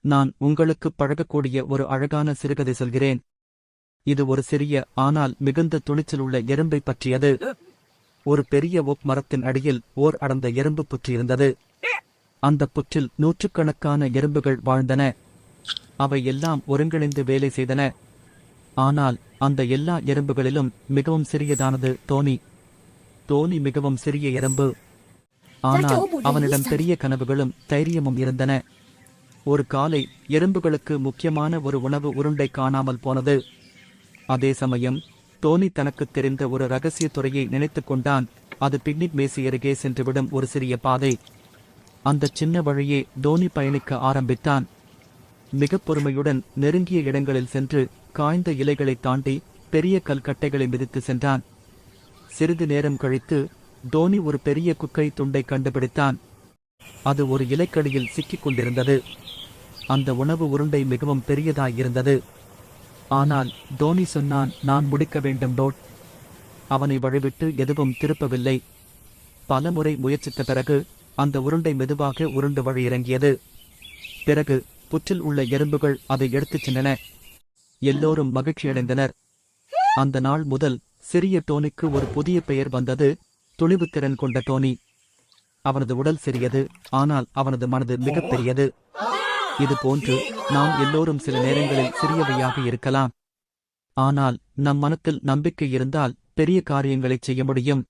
நான் உங்களுக்கு பழகக்கூடிய ஒரு அழகான சிறுகதை சொல்கிறேன். இது ஒரு சிறிய ஆனால் மிகுந்த துணிச்சலுள்ள எறும்பை பற்றியது. ஒரு பெரிய ஓக் மரத்தின் அடியில் ஓர் அடர்ந்த எறும்பு புற்று இருந்தது. அந்த புற்றில் நூற்றுக்கணக்கான எறும்புகள் வாழ்ந்தன. அவை எல்லாம் ஒருங்கிணைந்து வேலை செய்தன. ஆனால் அந்த எல்லா எறும்புகளிலும் மிகவும் சிறியதானது தோனி. தோனி மிகவும் சிறிய எறும்பு. ஆனால் அவனிடம் பெரிய கனவுகளும் தைரியமும் இருந்தன. ஒரு காலை எறும்புகளுக்கு முக்கியமான ஒரு உணவு உருண்டை காணாமல் போனது. அதே சமயம் தோனி தனக்குத் தெரிந்த ஒரு ரகசிய துறையை நினைத்துக் கொண்டான். அது பிக்னிக் மேசை அருகே சென்றுவிடும் ஒரு சிறிய பாதை. அந்த சின்ன வழியே தோனி பயணிக்க ஆரம்பித்தான். மிக பொறுமையுடன் நெருங்கிய இடங்களில் சென்று காய்ந்த இலைகளை தாண்டி பெரிய கல்கட்டைகளை மிதித்து சென்றான். சிறிது நேரம் கழித்து தோனி ஒரு பெரிய குக்கை துண்டை கண்டுபிடித்தான். அது ஒரு இலைக்கடியில் சிக்கிக் கொண்டிருந்தது. அந்த உணவு உருண்டை மிகவும் பெரியதாயிருந்தது. ஆனால் தோனி சொன்னான், நான் முடிக்க வேண்டும் டோட். அவனை வழிவிட்டு எதுவும் திருப்பவில்லை. பலமுறை முயற்சித்த பிறகு அந்த உருண்டை மெதுவாக உருண்டு வழி இறங்கியது. பிறகு புற்றில் உள்ள எறும்புகள் அதை எடுத்துச் சென்றன. எல்லோரும் மகிழ்ச்சியடைந்தனர். அந்த நாள் முதல் சிறிய டோனிக்கு ஒரு புதிய பெயர் வந்தது, துணிவுத்திறன் கொண்ட டோனி. அவனது உடல் சிறியது, ஆனால் அவனது மனது மிகப்பெரியது. இது போன்று நாம் எல்லோரும் சில நேரங்களில் சிறியவையாக இருக்கலாம். ஆனால் நம் மனத்தில் நம்பிக்கை இருந்தால் பெரிய காரியங்களைச் செய்ய முடியும்.